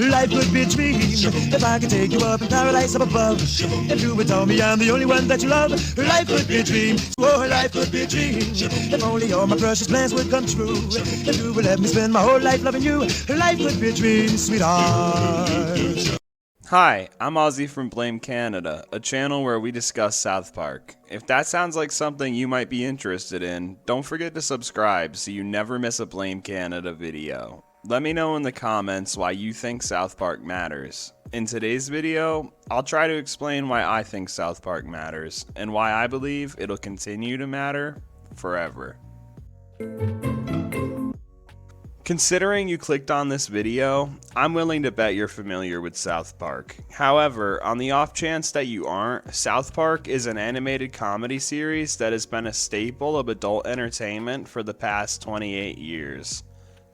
life would be a dream. If I could take you up in paradise up above, if you would tell me I'm the only one that you love, life would be a dream. Oh, life would be a dream. If only all my precious plans would come true. If you would let me spend my whole life loving you, life would be a dream, sweetheart. Hi, I'm Ozzy from Blame Canada, a channel where we discuss South Park. If that sounds like something you might be interested in, don't forget to subscribe so you never miss a Blame Canada video. Let me know in the comments why you think South Park matters. In today's video, I'll try to explain why I think South Park matters, and why I believe it'll continue to matter forever. Considering you clicked on this video, I'm willing to bet you're familiar with South Park. However, on the off chance that you aren't, South Park is an animated comedy series that has been a staple of adult entertainment for the past 28 years.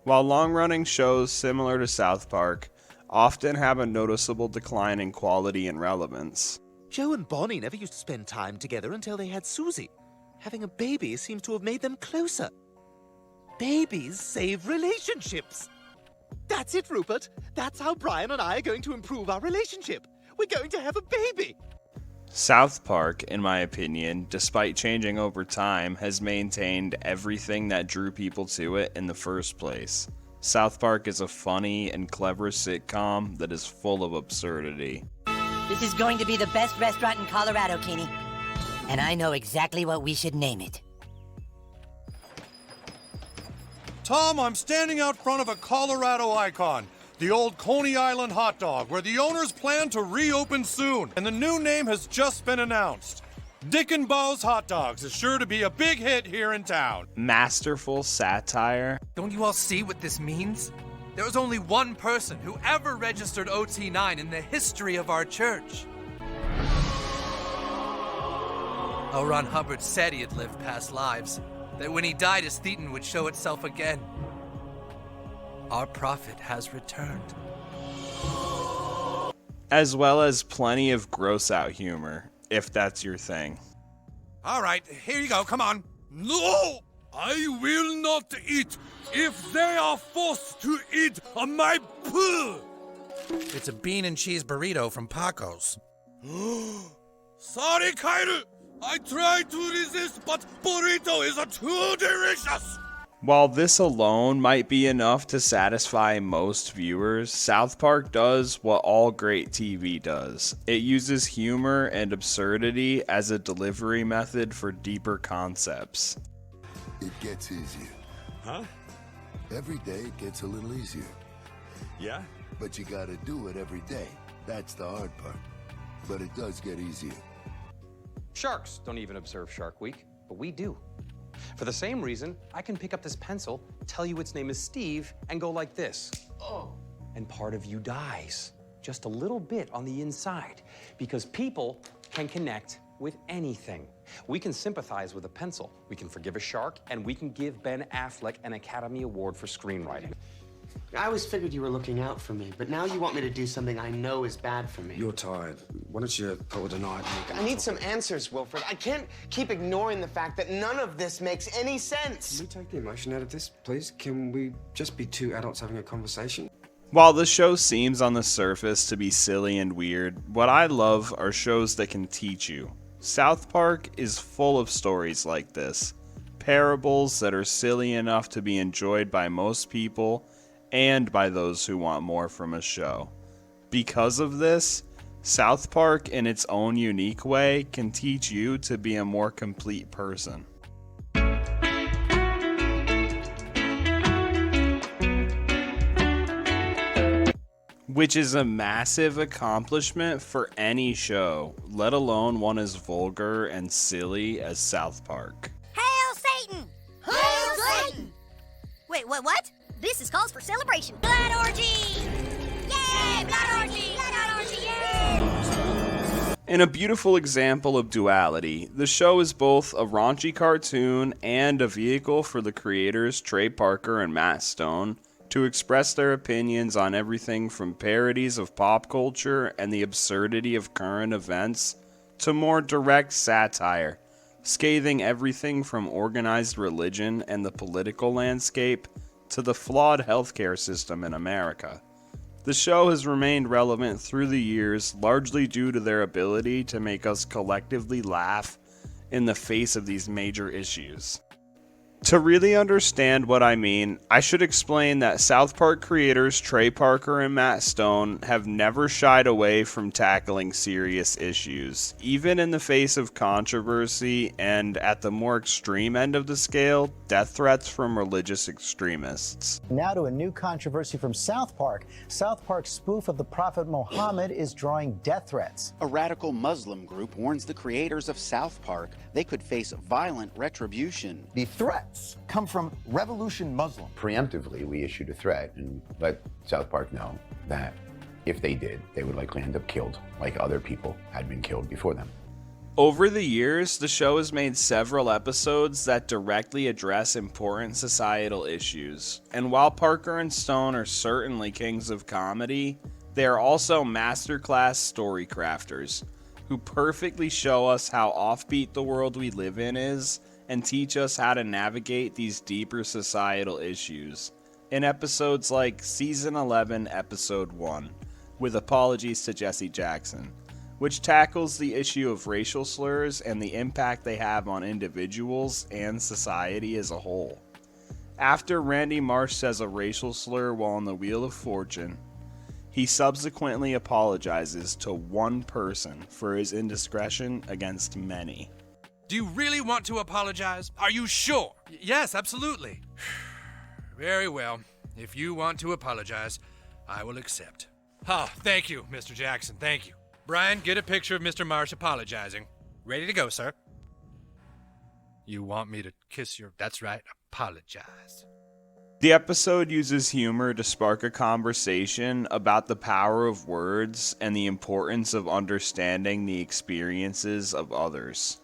While long-running shows similar to South Park often have a noticeable decline in quality and relevance. Joe and Bonnie never used to spend time together until they had Susie. Having a baby seems to have made them closer. Babies save relationships. That's it, Rupert. That's how Brian and I are going to improve our relationship. We're going to have a baby. South Park, in my opinion, despite changing over time, has maintained everything that drew people to it in the first place. South Park is a funny and clever sitcom that is full of absurdity. This is going to be the best restaurant in Colorado, Kenny. And I know exactly what we should name it. Tom, I'm standing out front of a Colorado icon, the old Coney Island hot dog, where the owners plan to reopen soon, and the new name has just been announced. Dick and Bo's Hot Dogs is sure to be a big hit here in town. Masterful satire. Don't you all see what this means? There was only one person who ever registered OT9 in the history of our church. L. Ron Hubbard said he had lived past lives, that when he died his thetan would show itself again. Our prophet has returned. As well as plenty of gross out humor, if that's your thing. All right, here you go, come on. No, I will not eat if they are forced to eat on my poo. It's a bean and cheese burrito from Paco's. Sorry, Kyle. I tried to resist, but burrito is too delicious! While this alone might be enough to satisfy most viewers, South Park does what all great TV does. It uses humor and absurdity as a delivery method for deeper concepts. It gets easier. Huh? Every day it gets a little easier. Yeah? But you gotta do it every day. That's the hard part. But it does get easier. Sharks don't even observe Shark Week, but we do. For the same reason, I can pick up this pencil, tell you its name is Steve, and go like this. Oh. And part of you dies. Just a little bit on the inside. Because people can connect with anything. We can sympathize with a pencil, we can forgive a shark, and we can give Ben Affleck an Academy Award for screenwriting. I always figured you were looking out for me, but now you want me to do something I know is bad for me. You're tired. Why don't you call it a night? I need some answers, Wilfred. I can't keep ignoring the fact that none of this makes any sense. Can we take the emotion out of this, please? Can we just be two adults having a conversation? While the show seems on the surface to be silly and weird, what I love are shows that can teach you. South Park is full of stories like this. Parables that are silly enough to be enjoyed by most people, and by those who want more from a show. Because of this, South Park in its own unique way can teach you to be a more complete person. Which is a massive accomplishment for any show, let alone one as vulgar and silly as South Park. Hail Satan! Hail Satan! Wait, what? This is calls for celebration. Blood orgy! Yay! Blood orgy! Blood orgy! Yay! In a beautiful example of duality, the show is both a raunchy cartoon and a vehicle for the creators Trey Parker and Matt Stone to express their opinions on everything from parodies of pop culture and the absurdity of current events to more direct satire, scathing everything from organized religion and the political landscape to the flawed healthcare system in America. The show has remained relevant through the years, largely due to their ability to make us collectively laugh in the face of these major issues. To really understand what I mean, I should explain that South Park creators Trey Parker and Matt Stone have never shied away from tackling serious issues, even in the face of controversy and, at the more extreme end of the scale, death threats from religious extremists. Now to a new controversy from South Park. South Park's spoof of the Prophet Muhammad is drawing death threats. A radical Muslim group warns the creators of South Park they could face violent retribution. The threats come from Revolution Muslim. Preemptively, we issued a threat and let South Park know that if they did, they would likely end up killed, like other people had been killed before them. Over the years, the show has made several episodes that directly address important societal issues. And while Parker and Stone are certainly kings of comedy, they are also masterclass story crafters who perfectly show us how offbeat the world we live in is and teach us how to navigate these deeper societal issues in episodes like Season 11, Episode 1, with apologies to Jesse Jackson, which tackles the issue of racial slurs and the impact they have on individuals and society as a whole. After Randy Marsh says a racial slur while on the Wheel of Fortune, he subsequently apologizes to one person for his indiscretion against many. Do you really want to apologize? Are you sure? Yes, absolutely. Very well. If you want to apologize, I will accept. Oh, thank you, Mr. Jackson. Thank you. Brian, get a picture of Mr. Marsh apologizing. Ready to go, sir. You want me to kiss your... That's right, apologize. The episode uses humor to spark a conversation about the power of words and the importance of understanding the experiences of others.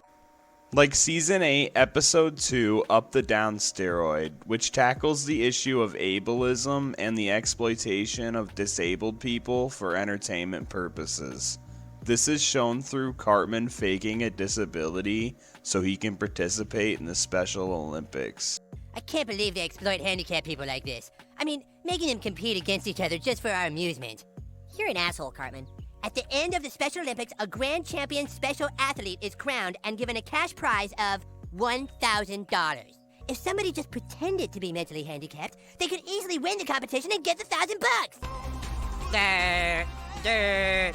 Like Season 8, Episode 2, Up the Down Steroid, which tackles the issue of ableism and the exploitation of disabled people for entertainment purposes. This is shown through Cartman faking a disability so he can participate in the Special Olympics. I can't believe they exploit handicapped people like this. I mean, making them compete against each other just for our amusement. You're an asshole, Cartman. At the end of the Special Olympics, a grand champion special athlete is crowned and given a cash prize of $1,000. If somebody just pretended to be mentally handicapped, they could easily win the competition and get the $1,000.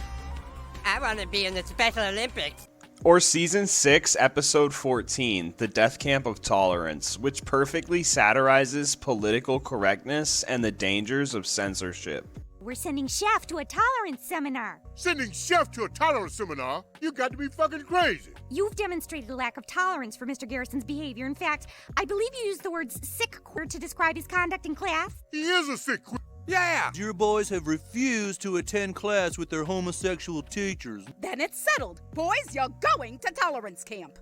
I want to be in the Special Olympics. Or Season 6, Episode 14, The Death Camp of Tolerance, which perfectly satirizes political correctness and the dangers of censorship. We're sending Chef to a tolerance seminar. Sending Chef to a tolerance seminar? You got to be fucking crazy. You've demonstrated a lack of tolerance for Mr. Garrison's behavior. In fact, I believe you used the words sick queer to describe his conduct in class. He is a sick queer. Yeah! Your boys have refused to attend class with their homosexual teachers. Then it's settled. Boys, you're going to tolerance camp.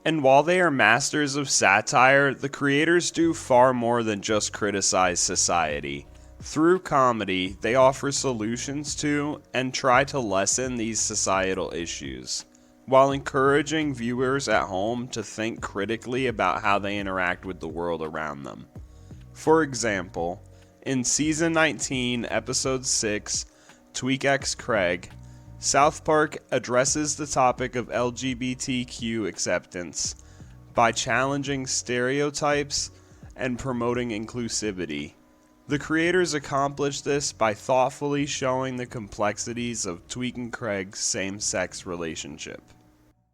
And while they are masters of satire, the creators do far more than just criticize society. Through comedy, they offer solutions to and try to lessen these societal issues, while encouraging viewers at home to think critically about how they interact with the world around them. For example, in Season 19, Episode 6, Tweak X Craig, South Park addresses the topic of LGBTQ acceptance by challenging stereotypes and promoting inclusivity. The creators accomplish this by thoughtfully showing the complexities of Tweak and Craig's same-sex relationship.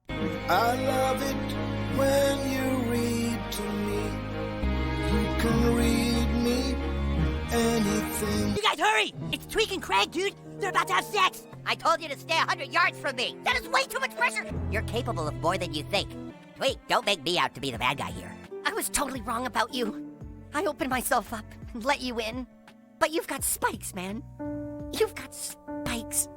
I love it when you read to me. You can read me anything. You guys hurry! It's Tweak and Craig, dude! They're about to have sex! I told you to stay 100 yards from me! That is way too much pressure! You're capable of more than you think. Wait, don't make me out to be the bad guy here. I was totally wrong about you. I opened myself up and let you in. But you've got spikes, man. You've got spikes.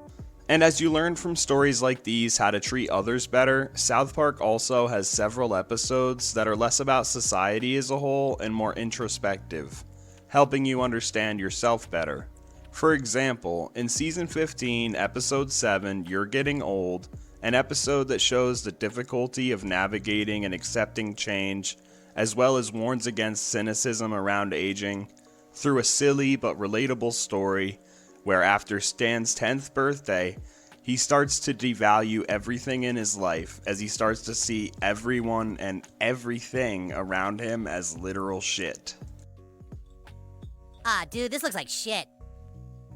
And as you learn from stories like these how to treat others better, South Park also has several episodes that are less about society as a whole and more introspective, helping you understand yourself better. For example, in Season 15, Episode 7, You're Getting Old, an episode that shows the difficulty of navigating and accepting change, as well as warns against cynicism around aging, through a silly but relatable story where after Stan's 10th birthday, he starts to devalue everything in his life as he starts to see everyone and everything around him as literal shit. Ah, dude, this looks like shit.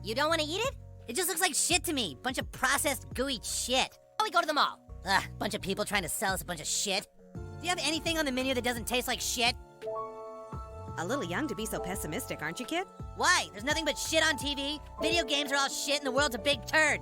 You don't want to eat it? It just looks like shit to me. Bunch of processed, gooey shit. Why don't we go to the mall? Ugh, bunch of people trying to sell us a bunch of shit. Do you have anything on the menu that doesn't taste like shit? A little young to be so pessimistic, aren't you, kid? Why? There's nothing but shit on TV. Video games are all shit and the world's a big turd.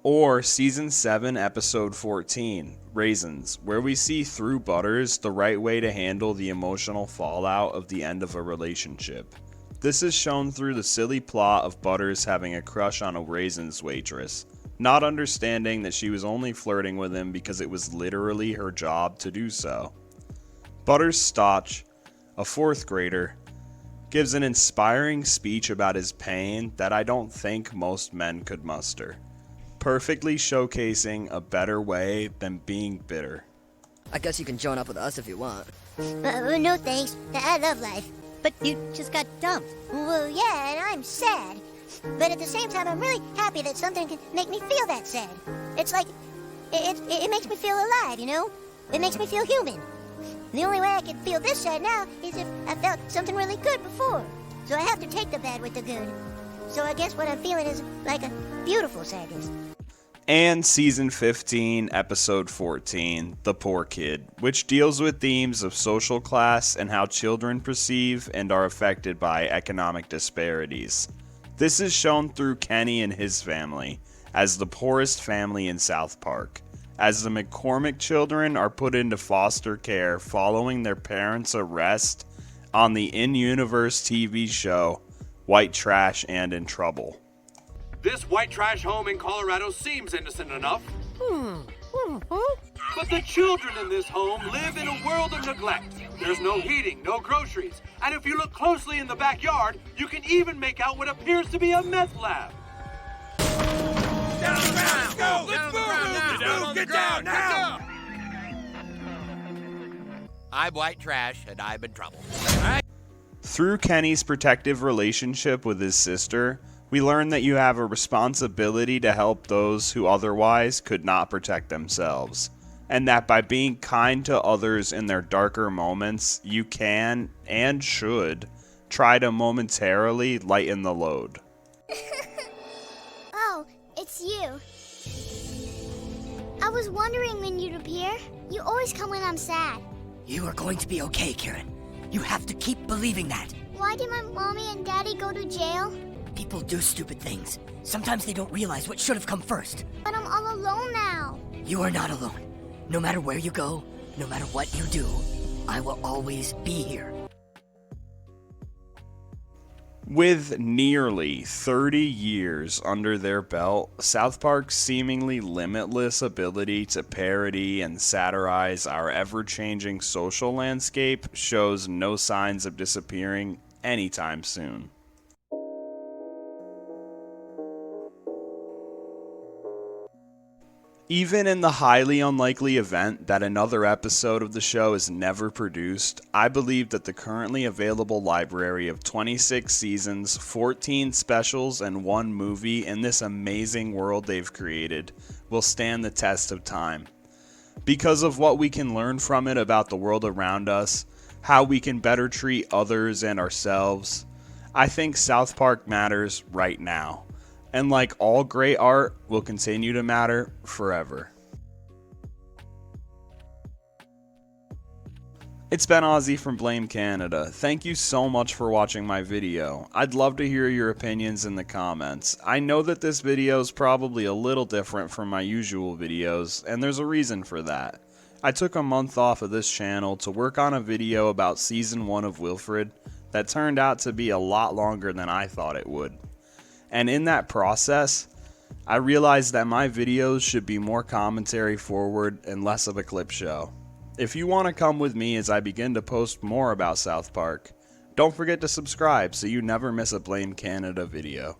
Or Season 7, Episode 14, Raisins, where we see through Butters the right way to handle the emotional fallout of the end of a relationship. This is shown through the silly plot of Butters having a crush on a Raisins waitress, not understanding that she was only flirting with him because it was literally her job to do so. Butters Stotch, a 4th grader, gives an inspiring speech about his pain that I don't think most men could muster, perfectly showcasing a better way than being bitter. I guess you can join up with us if you want. No thanks. I love life. But you just got dumped. Well, yeah, and I'm sad. But at the same time, I'm really happy that something can make me feel that sad. It's like, it makes me feel alive, you know? It makes me feel human. The only way I can feel this sad now is if I felt something really good before. So I have to take the bad with the good. So I guess what I'm feeling is like a beautiful sadness. And Season 15, Episode 14, The Poor Kid, which deals with themes of social class and how children perceive and are affected by economic disparities. This is shown through Kenny and his family, as the poorest family in South Park, as the McCormick children are put into foster care following their parents' arrest on the in-universe TV show White Trash and in Trouble. This white trash home in Colorado seems innocent enough. But the children in this home live in a world of neglect. There's no heating, no groceries, and if you look closely in the backyard, you can even make out what appeers to be a meth lab. Down on the ground! Let's go! Let's move! Get down now! I'm white trash, and I'm in trouble. Through Kenny's protective relationship with his sister, we learn that you have a responsibility to help those who otherwise could not protect themselves, and that by being kind to others in their darker moments, you can, and should, try to momentarily lighten the load. Oh, it's you. I was wondering when you'd appear. You always come when I'm sad. You are going to be okay, Karen. You have to keep believing that. Why did my mommy and daddy go to jail? People do stupid things. Sometimes they don't realize what should have come first. But I'm all alone now. You are not alone. No matter where you go, no matter what you do, I will always be here. With nearly 30 years under their belt, South Park's seemingly limitless ability to parody and satirize our ever-changing social landscape shows no signs of disappearing anytime soon. Even in the highly unlikely event that another episode of the show is never produced, I believe that the currently available library of 26 seasons, 14 specials, and 1 movie in this amazing world they've created will stand the test of time. Because of what we can learn from it about the world around us, how we can better treat others and ourselves, I think South Park matters right now. And like all great art, will continue to matter forever. It's been Ozzy from Blame Canada. Thank you so much for watching my video. I'd love to hear your opinions in the comments. I know that this video is probably a little different from my usual videos, and there's a reason for that. I took a month off of this channel to work on a video about Season 1 of Wilfred that turned out to be a lot longer than I thought it would. And in that process, I realized that my videos should be more commentary forward and less of a clip show. If you want to come with me as I begin to post more about South Park, don't forget to subscribe so you never miss a Blame Canada video.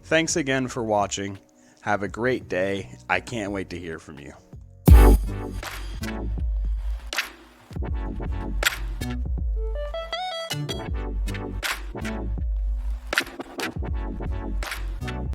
Thanks again for watching. Have a great day. I can't wait to hear from you.